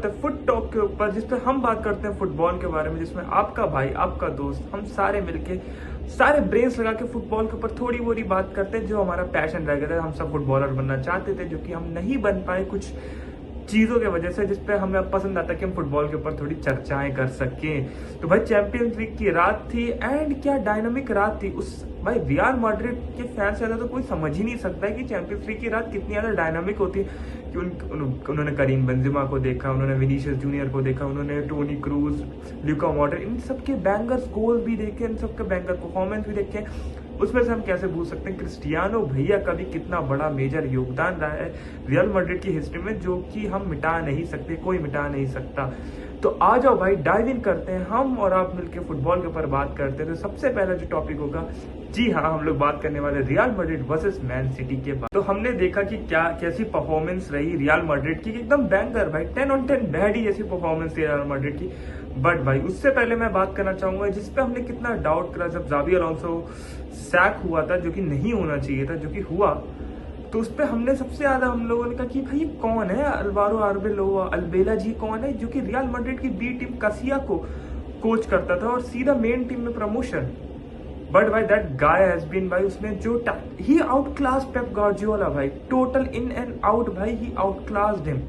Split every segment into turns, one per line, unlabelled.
आते हैं foot talk के ऊपर, जिसपे हम बात करते हैं फुटबॉल के बारे में, जिसमें आपका भाई, आपका दोस्त, हम सारे मिलके सारे ब्रेन्स लगा के फुटबॉल के ऊपर थोड़ी बोरी बात करते हैं, जो हमारा पैशन रह गया था। हम सब फुटबॉलर बनना चाहते थे, जो कि हम नहीं बन पाए कुछ चीज़ों की वजह से, जिसपे हमें पसंद आता कि हम फुटबॉल के ऊपर थोड़ी चर्चाएं कर सकें। तो भाई चैंपियंस लीग की रात थी, एंड क्या डायनामिक रात थी। उस भाई रियल मैड्रिड के फैंस ज़्यादा तो कोई समझ ही नहीं सकता है कि चैंपियंस लीग की रात कितनी ज़्यादा डायनामिक होती है। कि उन्होंने करीम बेंजेमा को देखा, उन्होंने विनीशियस जूनियर को देखा, उन्होंने टोनी क्रूज, ल्यूका मॉडरिच, इन सबके बैंगर्स गोल भी देखे, इन सबके बैंगर परफॉर्मेंस भी देखे। उसमें से हम कैसे भूल सकते हैं क्रिस्टियानो भैया का भी कितना बड़ा मेजर योगदान रहा है रियल मैड्रिड की हिस्ट्री में, जो कि हम मिटा नहीं सकते, कोई मिटा नहीं सकता। तो आ जाओ भाई, डाइव इन करते हैं, हम और आप मिलके फुटबॉल के ऊपर बात करते हैं। तो सबसे पहला जो टॉपिक होगा, जी हाँ, हम लोग बात करने वाले real Madrid versus man city के बाद। तो हमने देखा कि क्या कैसी परफॉर्मेंस रही रियल मैड्रिड की, एकदम बैंगर भाई, 10 on 10 बैडी जैसी परफॉर्मेंस थी रियल मैड्रिड की। बट भाई उससे पहले मैं बात करना चाहूंगा जिसपे हमने कितना डाउट करा जब जावी अलोंसो सैक हुआ था, जो कि नहीं होना चाहिए था, जो कि हुआ। तो उस पर हमने सबसे ज्यादा हम लोगों ने कहा कि भाई कौन है अल्वारो अल्बेला जी, कौन है जो कि रियल मैड्रिड की बी टीम कसिया को कोच करता था और सीधा मेन टीम में प्रमोशन। बट भाई दैट गाय हैज बीन, भाई उसने जो ही आउट क्लास पेप गार्डियोला भाई, टोटल इन एंड आउट भाई, ही आउट क्लास्ड हिम।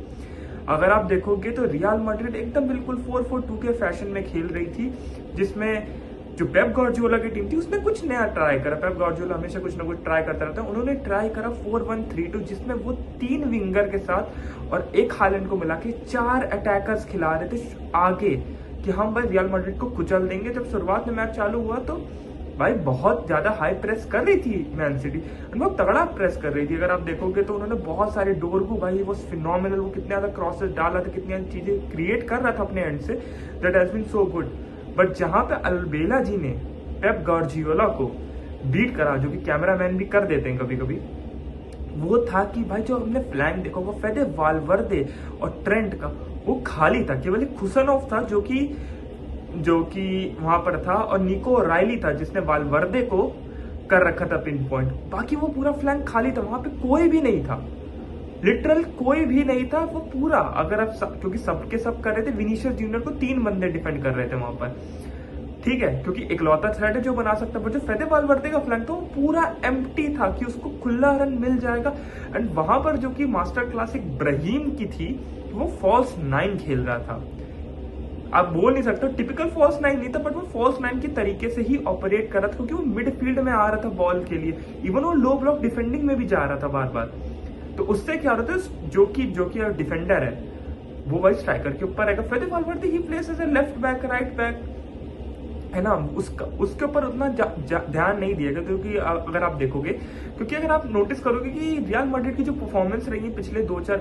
अगर आप देखोगे तो रियल मैड्रिड एकदम बिल्कुल 4-4-2 के फैशन में खेल रही थी, जिसमें जो पेप गार्डियोला की टीम थी उसने कुछ नया ट्राई करा। पेप गार्डियोला हमेशा कुछ ना कुछ ट्राई करता रहता है। उन्होंने ट्राई करा 4-1-3-2, जिसमें वो 3 विंगर के साथ और एक हालैंड को मिला के 4 अटैकर्स खिला रहे थे आगे, कि हम भाई रियल मैड्रिड को कुचल देंगे। जब शुरुआत में मैच चालू हुआ तो भाई बहुत ज्यादा हाई प्रेस कर रही थी मैन सिटी, बहुत तगड़ा प्रेस कर रही थी। अगर आप देखोगे तो उन्होंने बहुत सारे डोर को, भाई वो फिनोमिनल, वो कितने ज्यादा क्रॉसेस डाला था, कितनी चीजें क्रिएट कर रहा था अपने एंड से, that has been so good. But जहां पे अल्बेला जी ने पेप गार्डियोला को बीट करा, जो कि कैमरामैन भी कर देते हैं कभी कभी, वो था कि भाई जो हमने फ्लैंक देखा, वो फेडे वाल्वर्दे और ट्रेंट का वो खाली था, केवल एक खुसनोव था जो कि वहां पर था, और निको राइली था जिसने वाल्वर्दे को कर रखा था पिन पॉइंट। बाकी वो पूरा फ्लैंक खाली था, वहां पे कोई भी नहीं था, लिटरल कोई भी नहीं था वो पूरा। अगर आप क्योंकि सबके सब कर रहे थे, विनीशियस जूनियर को 3 बंदे डिफेंड कर रहे थे वहां पर, ठीक है, क्योंकि इकलौता थ्रेड है जो बना सकता है। पर जो फेदे वाल्वर्दे का फ्लैंक था वो पूरा एम्प्टी था कि उसको खुला रन मिल जाएगा। एंड वहां पर जो कि मास्टर क्लास एक ब्राहीम की थी, वो फॉल्स 9 खेल रहा था। आप बोल नहीं सकते टिपिकल फॉल्स 9 नहीं था, बट वो फॉल्स 9 के तरीके से ही ऑपरेट कर रहा था, क्योंकि वो मिडफील्ड में आ रहा था बॉल के लिए, इवन वो लो ब्लॉक डिफेंडिंग में भी जा रहा था बार बार। तो उससे क्या हो रहा था, जो कि डिफेंडर है वो भाई स्ट्राइकर के ऊपर आएगा। Fede Valverde he plays as a left back, right back, है ना, उसके ऊपर उतना ध्यान नहीं दिएगा। क्योंकि अगर आप देखोगे, क्योंकि अगर आप नोटिस करोगे कि रियल मैड्रिड की जो परफॉर्मेंस रही है पिछले 2-4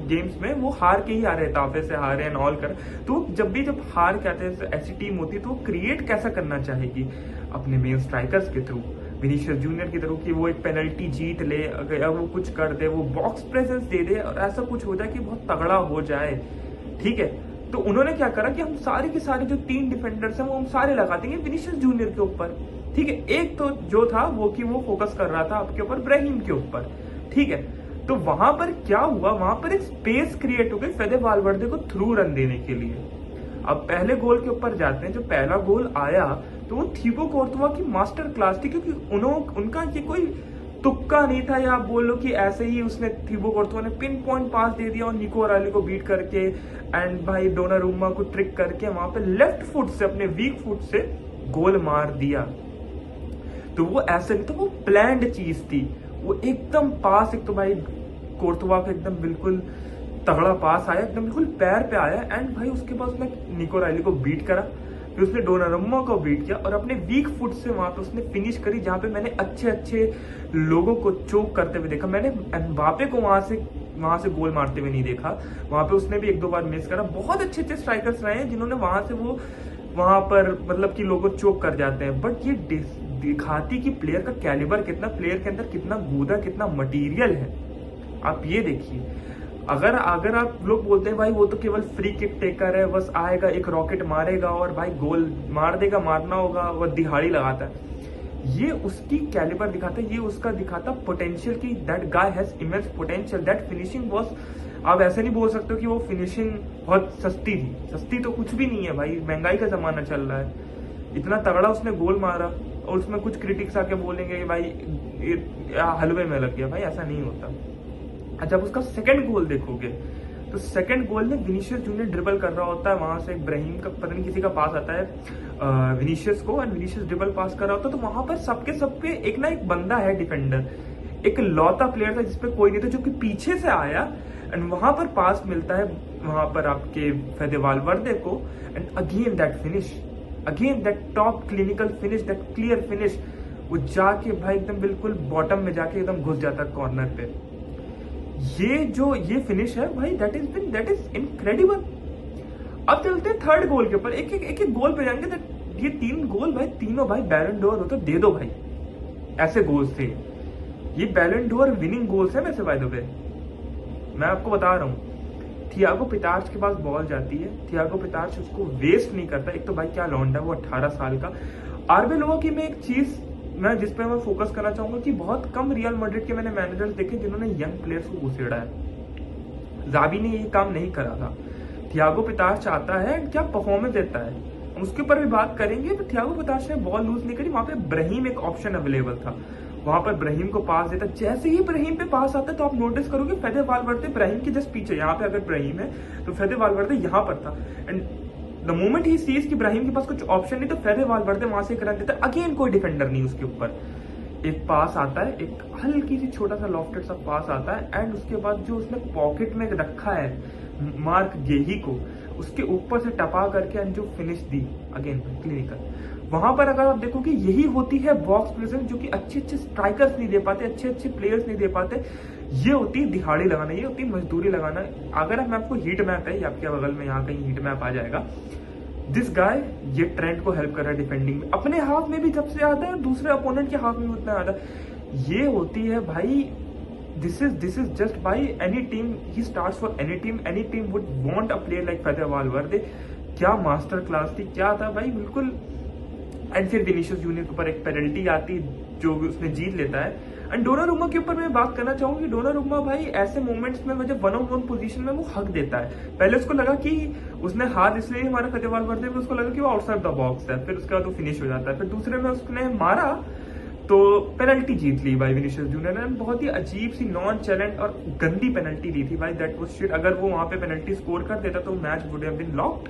गेम्स में, वो हार के ही आ रहे, ताफे से हारे एंड ऑल कर। तो जब हार के आते हैं ऐसी टीम होती है, तो वो क्रिएट कैसा करना चाहेगी अपने मेन स्ट्राइकर्स के थ्रू, विनीशियस जूनियर की तरह, कि वो एक पेनल्टी जीत ले, अगर वो कुछ कर दे, वो बॉक्स प्रेजेंस दे दे और ऐसा कुछ हो जाए कि बहुत तगड़ा हो जाए, ठीक है। तो उन्होंने क्या करा कि हम सारे के सारे जो 3 डिफेंडर्स हैं वो हम सारे लगा देंगे विनीशियस जूनियर के ऊपर, ठीक है। एक तो जो था वो कि वो फोकस कर रहा था आपके ऊपर ब्राहीम के ऊपर, ठीक है। तो वहां पर क्या हुआ, वहां पर एक स्पेस क्रिएट हो गई फेदे वाल्वर्दे को थ्रू रन देने के लिए। अब पहले गोल के ऊपर जाते हैं। जो पहला गोल आया तो वो थीबो कोर्तुआ की मास्टर क्लास थी, क्योंकि उनका ये कोई तुक्का नहीं था, या आप बोलो कि ऐसे ही उसने थीबो कोर्तुआ ने पिन पॉइंट पास दे दिया और निको राइली को बीट करके एंड भाई डोनारुमा को ट्रिक करके वहां पे लेफ्ट फुट से, अपने वीक फुट से गोल मार दिया। तो वो ऐसे नहीं, तो वो प्लान्ड चीज थी, वो एकदम पास, एक तो भाई कोर्तुआ का एकदम बिल्कुल तगड़ा पास आया, एकदम बिल्कुल पैर पे आया, एंड भाई उसके बाद उसने निको राइली को बीट करा, फिर उसने डोनारुमा को बीट किया और अपने वीक फुट से वहां पे उसने फिनिश करी, जहां पे मैंने अच्छे लोगों को चोक करते हुए देखा। मैंने एम्बापे को वहां से गोल मारते हुए नहीं देखा, वहां पे उसने भी 1-2 बार मिस करा। बहुत अच्छे स्ट्राइकर्स रहे हैं जिन्होंने वहां पर मतलब कि लोगों को चोक कर जाते हैं। बट ये दिखाती कि प्लेयर का कैलिबर कितना, प्लेयर के अंदर कितना गूदा, कितना मटीरियल है। आप ये देखिए, अगर आप लोग बोलते हैं भाई वो तो केवल फ्री किक टेकर है, बस आएगा एक रॉकेट मारेगा और भाई गोल मार देगा, मारना होगा, वो दिहाड़ी लगाता है, ये उसकी कैलिबर दिखाता है, ये उसका दिखाता पोटेंशियल की that guy has immense potential, that finishing was आप ऐसे नहीं बोल सकते हो कि वो फिनिशिंग बहुत सस्ती थी। सस्ती तो कुछ भी नहीं है भाई, महंगाई का जमाना चल रहा है। इतना तगड़ा उसने गोल मारा और उसमें कुछ क्रिटिक्स आके बोलेंगे कि भाई ये हलवे में लग गया। भाई ऐसा नहीं होता। जब उसका सेकंड गोल देखोगे तो सेकंड गोल में विनीशियस जूनियर ड्रिबल कर रहा होता है, वहां से इब्राहिम का पता नहीं किसी का पास आता है विनीशियस को, और विनीशियस ड्रिबल पास कर रहा होता है। तो वहां पर सब पे एक ना एक बंदा है डिफेंडर, एक लौता प्लेयर था जिसपे कोई नहीं था, जो कि पीछे से आया एंड वहां पर पास मिलता है वहां पर आपके फेदे वालवर्दे को, and again that finish, again that top clinical finish, that clear finish, वो जाके भाई एकदम बिल्कुल बॉटम में जाके एकदम घुस जाता है कॉर्नर पे। ये फिनिश है भाई, दैट इज इनक्रेडिबल। अब चलते हैं थर्ड गोल के ऊपर, एक गोल पे जाएंगे। ये 3 गोल भाई, तीनों भाई बैलन डोर हो तो दे दो भाई, ऐसे गोल्स थे ये। बैलन डोर विनिंग गोल्स है वैसे बाय द वे, मैं आपको बता रहा हूँ। थियागो पितार्च के पास बॉल जाती है, थियागो पितार्च उसको वेस्ट नहीं करता। एक तो भाई क्या लौंडा है वो, 18 साल का। आर्बेलोवा की मैं एक चीज जिस पे मैं फोकस करना चाहूंगा कि बहुत कम रियल मैड्रिड के मैंने मैनेजर्स देखे जिन्होंने यंग प्लेयर्स को घुसेड़ा है। जावी ने ये काम नहीं करा था। थियागो पितार्च आता है, क्या परफॉर्मेंस देता है, हम उसके ऊपर भी बात करेंगे। तो थियागो पितार्च ने बॉल लूज नहीं करी, वहां पे ब्राहीम एक ऑप्शन अवेलेबल था, वहां पर ब्राहीम को पास देता। जैसे ही ब्राहीम पे पास आता है तो आप नोटिस करोगे फेदे वालवर्दे ब्राहीम के जस्ट पीछे, यहाँ पे अगर ब्राहीम है तो फेदे वालवर्दे यहाँ पर था। And the moment he sees कि ब्राहीम के पास कुछ ऑप्शन नहीं तो फेदे वालवर्दे वहां से एक रन देता है। अगेन कोई डिफेंडर नहीं उसके ऊपर, एक पास आता है, एक हल्की सी छोटा सा लॉफ्टेड सा पास आता है, एंड उसके बाद जो उसने पॉकेट में रखा है मार्क गेही को, उसके ऊपर से टपा करके एंड जो फिनिश दी अगेन क्लिनिकल। वहां पर अगर आप देखोगे यही होती है बॉक्स प्रेजेंस, जो कि अच्छे स्ट्राइकर्स नहीं दे पाते, अच्छे प्लेयर्स नहीं दे पाते। ये होती है दिहाड़ी लगाना, ये होती है मजदूरी लगाना। अगर मैं आपको हीट मैप है, आपके बगल में यहाँ कहीं हीट मैप आ जाएगा, दिस गाय ये ट्रेंड को हेल्प कर रहा है डिफेंडिंग में, अपने हाफ में भी जब से आता है, दूसरे अपोनेंट के हाफ में भी उतना आता है। ये होती है भाई, this is just by any team, he starts for any team would want a player like फेदे वालवर्दे। क्या मास्टर क्लास थी, क्या था भाई, बिल्कुल। एंड फिर विनीशियस जूनियर के ऊपर एक पेनल्टी आती जो उसने जीत लेता है। एंड डोनारुमा के ऊपर मैं बात करना चाहूंगी। डोनारुमा भाई ऐसे मोमेंट्स में मुझे 1-on-1 पोजीशन में वो हक देता है। पहले उसको लगा कि उसने हाथ इसलिए हमारा फेदे वालवर्दे में, उसको लगा कि वो आउटसाइड द बॉक्स है, फिर उसके बाद वो फिनिश हो जाता है। फिर दूसरे में उसने मारा तो पेनल्टी जीत ली भाई विनीशियस जूनियर ने। बहुत ही अजीब सी नॉन चैलेंज और गंदी पेनल्टी ली थी भाई, दैट वाज शिट। अगर वो वहां पे पेनल्टी स्कोर कर देता तो match would have been locked.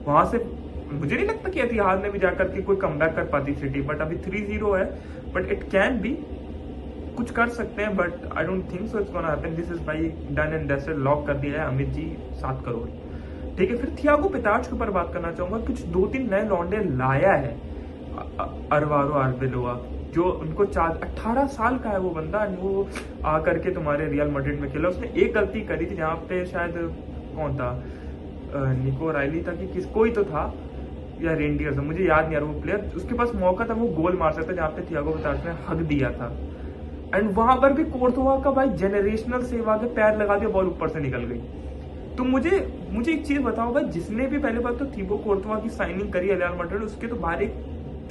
वहां से मुझे नहीं लगता कि एतिहाद में भी जाकर के कोई कमबैक कर पाती सिटी, बट अभी 3-0 है, बट इट कैन बी, कुछ कर सकते हैं, but I don't think so it's gonna happen. This is भाई डन एंड डस्टेड, लॉक कर दिया है अमित जी 7 करोड़। ठीक है, फिर थियागो पितार्च के ऊपर बात करना चाहूंगा। कुछ 2-3 नए लौंडे लाया है अरवारो आर्बेलोआ, जो उनको 18 साल का है वो बंदा, वो आकर के तुम्हारे रियल मैड्रिड में खेला। उसने एक गलती करी थी जहां पे शायद कौन था, निको राइली था कि कोई तो था, या रेंडियर था, मुझे याद नहीं आ रहा वो प्लेयर। उसके पास मौका था, वो गोल मार सकता जहाँ पे थियागो पितार्च ने हक दिया था। एंड वहां पर भी कोर्तोवा का भाई जेनरेशनल सेव आगे पैर लगा दिया, बॉल ऊपर से निकल गई। तो मुझे एक चीज बताओ भाई, जिसने भी पहले बात तो थीबो कोर्तोवा की साइनिंग करी है रियल मैड्रिड, उसके तो बाहर एक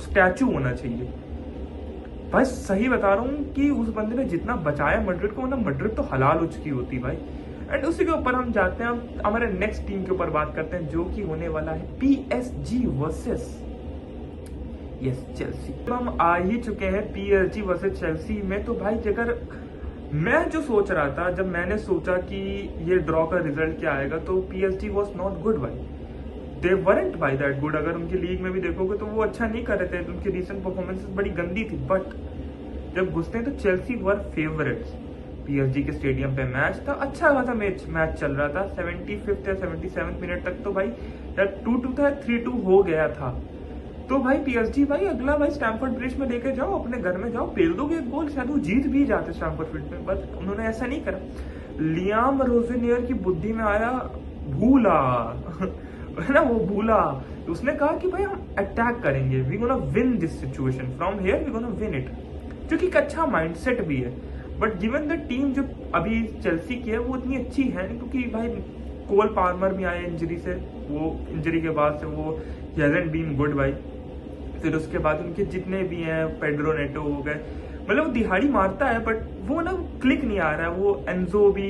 स्टैचू होना चाहिए भाई। सही बता रहा हूँ कि उस बंदे ने जितना बचाया मैड्रिड को, ना मैड्रिड तो हलाल हो चुकी होती भाई। एंड उसी के ऊपर हम जाते हैं, हम हमारे नेक्स्ट टीम के ऊपर बात करते हैं, जो कि होने वाला है PSG वर्सेस चेल्सी। हम आ ही चुके हैं PSG वर्सेस चेल्सी में। तो भाई अगर मैं जो सोच रहा था, जब मैंने सोचा कि ये ड्रॉ का रिजल्ट क्या आएगा, तो PSG वॉज नॉट गुड भाई, they weren't by that good. अगर उनकी लीग में भी देखोगे तो वो अच्छा नहीं कर रहे थे, उनकी रिसेंट परफॉर्मेंसेस बड़ी गंदी थी। बट जब घुसते हैं तो चेल्सी वर फेवरेट्स। PSG के स्टेडियम पे मैच था, अच्छा खासा मैच चल रहा था। 75th या 77th मिनट तक तो भाई 2-2 था, 3-2 हो गया था। तो भाई PSG भाई अगला भाई स्टैमफोर्ड ब्रिज में लेके जाओ, अपने घर में जाओ, पेल दोगे एक गोल, शायद वो जीत भी जाते स्टैमफोर्ड ब्रिज में, बट उन्होंने ऐसा नहीं करा। लियाम रोजेनियर की बुद्धि में आया भूला है ना, वो भूला। तो उसने कहा कि भाई हम अटैक करेंगे, we gonna win this situation, from here we gonna win it, जो कि एक अच्छा माइंडसेट भी है। बट गिवन द टीम जो अभी चेल्सी की है वो इतनी अच्छी है नहीं, क्योंकि भाई कोल पार्मर भी आए इंजरी से, वो इंजरी के बाद से वो हैजंट बीन गुड भाई। फिर उसके बाद उनके जितने भी हैं, पेड्रो नेटो हो गए, मतलब वो दिहाड़ी मारता है, बट वो ना क्लिक नहीं आ रहा है। वो एंजो भी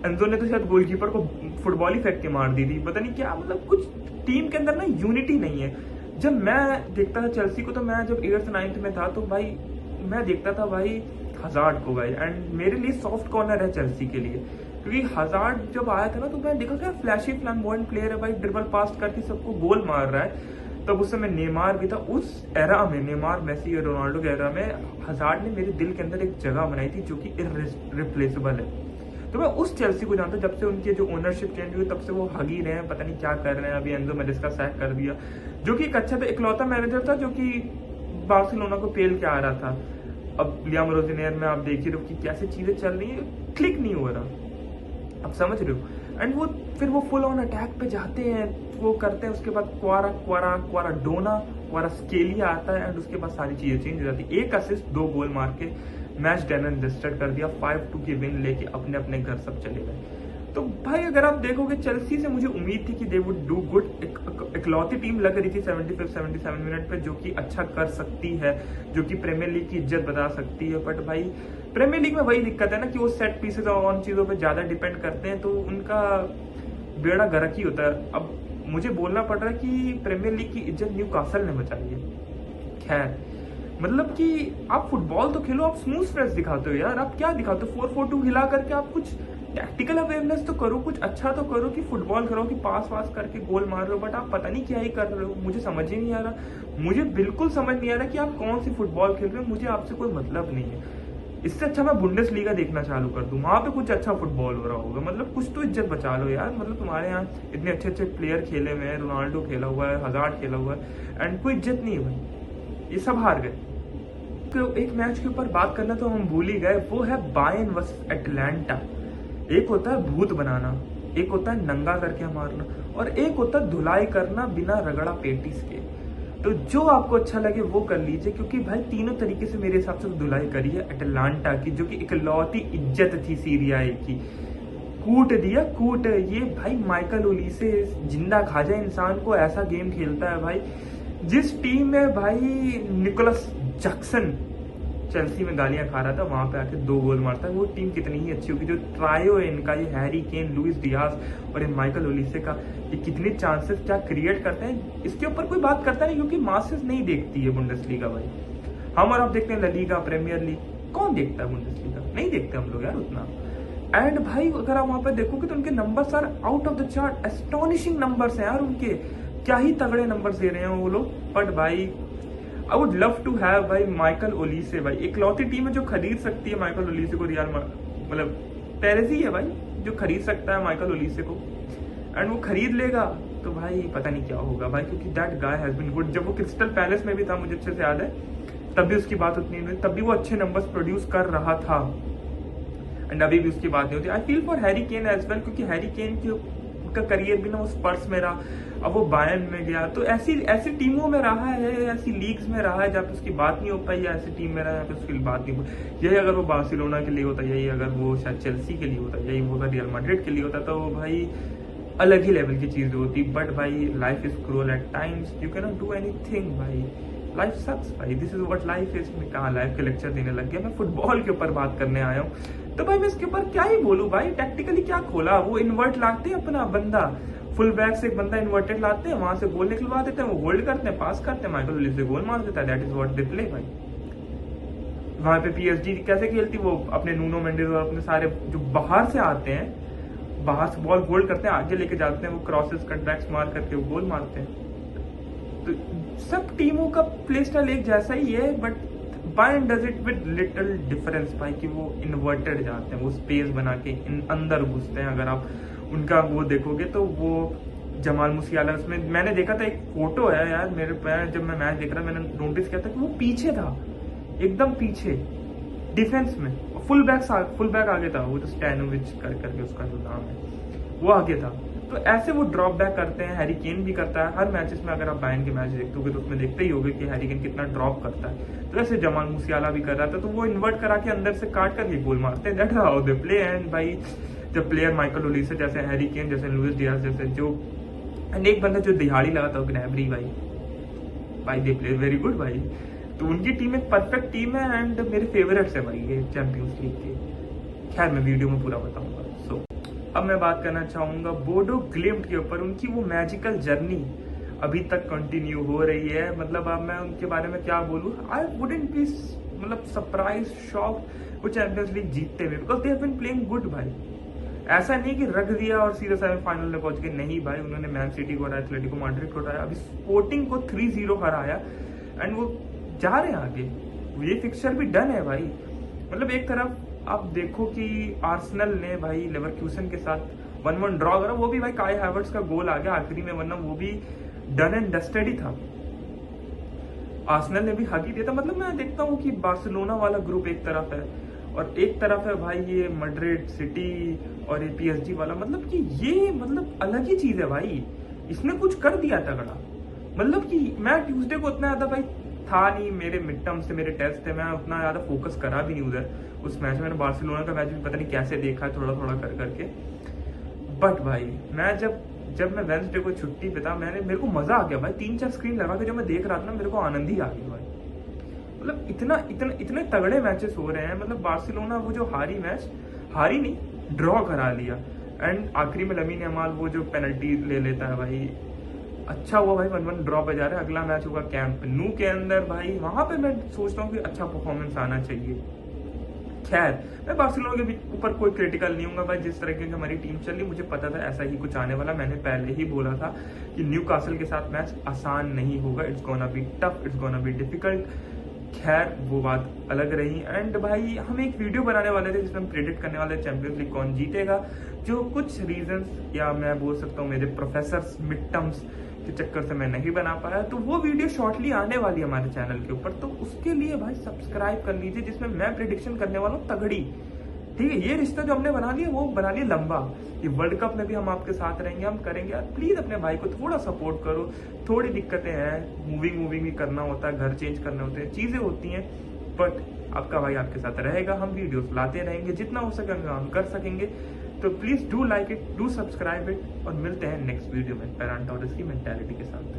एंजो ने तो शायद गोलकीपर को फुटबॉल ही फेंक के मार दी थी, पता नहीं क्या, मतलब कुछ टीम के अंदर ना यूनिटी नहीं है। जब मैं देखता था चेल्सी को, तो मैं जब 8th 9th में था तो भाई मैं देखता था भाई हजार्ड को भाई, एंड मेरे लिए सॉफ्ट कॉर्नर है चेल्सी के लिए, क्योंकि हजार्ड जब आया था ना तो मैं देखा क्या फ्लैशी फ्लैम्बॉयंट प्लेयर है भाई, ड्रिबल पास करके सबको गोल मार रहा है। तब उस समय नेमार भी था, उस एरा में नेमार मेसी और रोनाल्डो के एरा में हजार्ड ने मेरे दिल के अंदर एक जगह बनाई थी जो कि इररिप्लेसेबल है। तो मैं उस चेल्सी को जानता हूँ, जब से उनकी जो ओनरशिप चेंज हुई तब से वो हग ही रहे हैं, पता नहीं क्या कर रहे हैं। अभी एंजो मैरेस्का सैक कर दिया, जो कि एक अच्छा था, इकलौता मैनेजर था जो कि बार्सिलोना को पेल के आ रहा था। अब लियाम रोजिनेर में आप देख ही रहे हो कि कैसे चीजें चल रही है, क्लिक नहीं हो रहा, आप समझ रहे हो। एंड वो फिर वो फुल ऑन अटैक पे जाते हैं, वो करते हैं, उसके बाद क्वारा डोना क्वारा स्केलिया आता है, एंड उसके बाद सारी चीजें चेंज हो जाती है। 1 असिस्ट 2 गोल मार के मैच डन एंड डस्टेड कर दिया, 5-2 की विन लेके अपने अपने घर सब चले गए। तो भाई अगर आप देखोगे चेल्सी से मुझे उम्मीद थी कि दे वुड डू गुड, इकलौती टीम लग रही थी 75-77 मिनट पे जो कि अच्छा कर सकती है, जो कि प्रीमियर लीग की इज्जत बता सकती है। बट भाई प्रीमियर लीग में वही दिक्कत है ना कि वो सेट पीसेस और उन चीजों पे ज्यादा डिपेंड करते हैं, तो उनका बेड़ा गर्क ही होता है। अब मुझे बोलना पड़ रहा है कि प्रीमियर लीग की इज्जत न्यूकासल ने बचाई है। खैर, मतलब कि आप फुटबॉल तो खेलो, आप स्मूथ स्ट्रेस दिखाते हो यार, आप क्या दिखाते हो 4-4-2 हिला करके, आप कुछ टैक्टिकल अवेयरनेस तो करो, कुछ अच्छा तो करो कि फुटबॉल करो कि पास वास करके गोल मार रहे हो, बट आप पता नहीं क्या ही कर रहे हो। मुझे समझ ही नहीं आ रहा, मुझे बिल्कुल समझ नहीं आ रहा कि आप कौन सी फुटबॉल खेल रहे हो। मुझे आपसे कोई मतलब नहीं है, इससे अच्छा मैं बुंडेसलीगा देखना चालू कर दूं, वहां पे कुछ अच्छा फुटबॉल हो रहा होगा। मतलब कुछ तो इज्जत बचा लो यार, मतलब तुम्हारे यहाँ इतने अच्छे अच्छे प्लेयर खेले हुए हैं, रोनाल्डो खेला हुआ है, हजार्ड खेला हुआ है, एंड कोई इज्जत नहीं है भाई, ये सब हार गए। तो एक मैच के ऊपर बात करना तो हम भूल ही गए, वो है बायर्न वर्सेस एटलांटा। एक होता है भूत बनाना, एक होता है नंगा करके मारना, और एक होता है धुलाई करना बिना रगड़ा पेटिस के। तो जो आपको अच्छा लगे वो कर लीजिए, क्योंकि भाई तीनों तरीके से मेरे हिसाब से धुलाई करी है एटलांटा की, जो कि इकलौती इज्जत थी सीरिया ए की। कूट दिया कूट, ये भाई माइकल ओलीसे जिंदा खा जाए इंसान को, ऐसा गेम खेलता है भाई। जिस टीम में भाई निकोलस जैक्सन चेल्सी में गालियां खा रहा था, वहां पे आके 2 गोल मारता है, वो टीम कितनी ही अच्छी होगी। जो ट्रायो है इनका, ये हैरी केन, लुइस डियास और ये माइकल ओलिसे का, ये कितने चांसेस क्या क्रिएट करते हैं, इसके ऊपर कोई बात करता नहीं, क्योंकि मासेस नहीं देखती है बुंडेसलीगा भाई। हम और आप देखते हैं ला लीगा, प्रीमियर लीग, कौन देखता है बुंडेसलीगा? नहीं देखते हम लोग यार उतना। एंड भाई अगर आप वहां पर देखोगे तो उनके numbers are out of the chart, astonishing numbers हैं यार उनके, क्या ही तगड़े नंबर्स दे रहे हैं वो लोग। बट भाई I would love to have भाई माइकल ओलीसे, भाई इकलौती टीम है जो खरीद सकती है माइकल ओलीसे को, रियल मतलब पेरेज ही है भाई जो खरीद सकता है माइकल ओलीसे को, एंड वो खरीद लेगा तो भाई पता नहीं क्या होगा भाई, क्योंकि that guy has been good. जब वो क्रिस्टल पैलेस में भी था, मुझे अच्छे से याद है, तब भी उसकी बात उतनी नहीं, तब भी वो अच्छे नंबर्स प्रोड्यूस कर रहा था, एंड अभी भी उसकी बात नहीं होती। I feel for Harry Kane as well, क्योंकि हैरी केन का करियर भी ना वो स्पर्स में रहा, अब वो बायर्न में गया, तो ऐसी टीमों में रहा है, ऐसी लीग्स में रहा है जहाँ पे उसकी बात नहीं हो पाई, या ऐसी टीम में रहा है जहाँ पे उसकी बात नहीं हो पाई। यही अगर वो बार्सिलोना के लिए होता, यही अगर वो शायद चेल्सी के लिए होता, यही वो अगर रियल मैड्रिड के लिए होता, तो भाई अलग ही लेवल की चीज होती। बट भाई life is cruel at times, you can not do anything भाई, लाइफ सक्स भाई, this is what life is. मैं कहाँ लाइफ के लेक्चर देने लग गया, मैं फुटबॉल के ऊपर बात करने आया हूँ। तो भाई मैं इसके ऊपर क्या ही बोलूं भाई, टैक्टिकली क्या खोला, वो इन्वर्ट लाते हैं अपना बंदा, फुल बैक से एक बंदा इन्वर्टेड लाते हैं, वहां से गोल निकलवा देते हैं, वो होल्ड करते हैं, पास करते हैं, माइकल ओलिसे गोल मार देता है, that is what they play भाई। वहां पे पीएसजी कैसे खेलती, वो अपने नूनो मेंडिस और अपने सारे जो बाहर से आते हैं, बाहर से बॉल होल्ड करते हैं, आगे लेके जाते हैं, वो क्रॉसेस कटबैक्स मार करके वो गोल मारते हैं। तो सब टीमों का प्ले स्टाइल एक जैसा ही है, but Bayern does it with little difference भाई, कि वो इन्वर्टेड जाते हैं, वो स्पेस बना के अंदर घुसते हैं। अगर आप उनका वो देखोगे तो वो जमाल मुसियाला, उसमें मैंने देखा था, एक फोटो है यार मेरे पैर, जब मैं मैच देख रहा मैंने नोटिस किया था कि वो पीछे था, एकदम पीछे डिफेंस में, फुल बैक आगे था, वो तो स्टैनोविच करके उसका जो नाम है, वो आगे था। तो ऐसे वो ड्रॉप बैक करते हैं, हैरी केन भी करता है हर मैचेस में। अगर आप बायर्न के मैच देखते होगे तो उसमें देखते ही होगे कि हैरी केन कितना ड्रॉप करता है। तो ऐसे जमाल मुसियाला भी कर रहा था, तो वो इन्वर्ट करा के अंदर से काट करके गोल मारते हैं, that how they play. And भाई जब प्लेयर माइकल ओलिसे जैसे, हैरी केन जैसे, लुइस डियास जैसे, जो एंड एक बंदा जो दिहाड़ी लगाता है ग्नैब्री भाई दे प्ले वेरी गुड भाई। तो उनकी टीम एक परफेक्ट टीम है, एंड मेरे फेवरेट्स है भाई ये चैंपियंस लीग के। खैर मैं वीडियो में पूरा बताऊंगा। सो अब मैं बात करना चाहूंगा बोडो ग्लिम्ट के ऊपर। उनकी वो मैजिकल जर्नी अभी तक कंटिन्यू हो रही है। मतलब अब मैं उनके बारे में क्या बोलूं, आई वुडंट बी मतलब सरप्राइज शॉक वो चैंपियंस लीग जीतते हुए, because they have been playing good भाई। ऐसा नहीं कि रख दिया और सीधे सेमीफाइनल में पहुंच गए, नहीं भाई, उन्होंने मैन सिटी को हराया, एथलेटिको मैड्रिड को हराया, अभी स्पोर्टिंग को 3-0 हराया एंड वो जा रहे हैं आगे। ये फिक्सचर भी डन है भाई। मतलब एक तरफ आप देखो कि आर्सेनल ने भाई लेवरक्यूसन के साथ 1-1 ड्रॉ करा, वो भी भाई काई हैवर्ट्स का गोल आ गया आखिरी में, वरना वो भी डन एंड डस्टेड ही था। आर्सेनल ने भी हक ही दिया था। मतलब मैं देखता हूँ कि बार्सिलोना वाला ग्रुप एक तरफ है और एक तरफ है भाई ये मैड्रिड, सिटी और ये PSG वाला। मतलब कि ये मतलब अलग ही चीज है भाई, इसने कुछ कर दिया तगड़ा। मतलब कि मैं ट्यूसडे को उतना ज्यादा भाई था नहीं, मेरे मिड टर्म से मेरे टेस्ट थे, मैं उतना ज्यादा फोकस करा भी नहीं उधर उस मैच में। मैंने बार्सिलोना का मैच भी पता नहीं कैसे देखा है, थोड़ा थोड़ा कर करके। बट भाई मैं जब मैं वेंसडे को छुट्टी पे था, मेरे को मजा आ गया भाई। 3-4 स्क्रीन लगा के जो मैं देख रहा था ना, मेरे को आनंद ही आ गया भाई। मतलब इतने तगड़े मैचेस हो रहे हैं। मतलब बार्सिलोना वो जो हारी नहीं, ड्रॉ करा लिया एंड आखिरी में लमीन यमाल वो जो पेनल्टी ले लेता है भाई। अच्छा हुआ भाई 1-1 ड्रॉ पे जा रहे हैं। अगला मैच होगा कैंप नू के अंदर भाई, वहां पे मैं सोचता हूँ कि अच्छा परफॉर्मेंस आना चाहिए। खैर मैं बार्सिलोना के ऊपर कोई क्रिटिकल नहीं हूँ भाई, जिस तरह की हमारी टीम चल रही, मुझे पता था ऐसा ही कुछ आने वाला। मैंने पहले ही बोला था कि न्यूकासल के साथ मैच आसान नहीं होगा, it's gonna be tough, it's gonna be difficult. खैर वो बात अलग रही। एंड भाई हम एक वीडियो बनाने वाले थे जिसमें हम प्रेडिक्ट करने वाले चैंपियंस लीग कौन जीतेगा, जो कुछ रीजंस या मैं बोल सकता हूँ मेरे प्रोफेसर्स मिड टर्म्स के चक्कर से मैं नहीं बना पाया। तो वो वीडियो शॉर्टली आने वाली है हमारे चैनल के ऊपर, तो उसके लिए भाई सब्सक्राइब कर लीजिए, जिसमें मैं प्रेडिक्शन करने वाला हूँ तगड़ी। ठीक है, ये रिश्ता जो हमने बना लिया वो बना लिया लंबा। ये वर्ल्ड कप में भी हम आपके साथ रहेंगे, हम करेंगे। यार प्लीज अपने भाई को थोड़ा सपोर्ट करो। थोड़ी दिक्कतें हैं, मूविंग भी करना होता है, घर चेंज करने होते हैं, चीजें होती हैं, बट आपका भाई आपके साथ रहेगा। हम वीडियोस लाते रहेंगे, जितना हो सके हम कर सकेंगे। तो please do like it, do subscribe it, और मिलते हैं नेक्स्ट वीडियो में पैरान टॉरस की मेंटालिटी के साथ।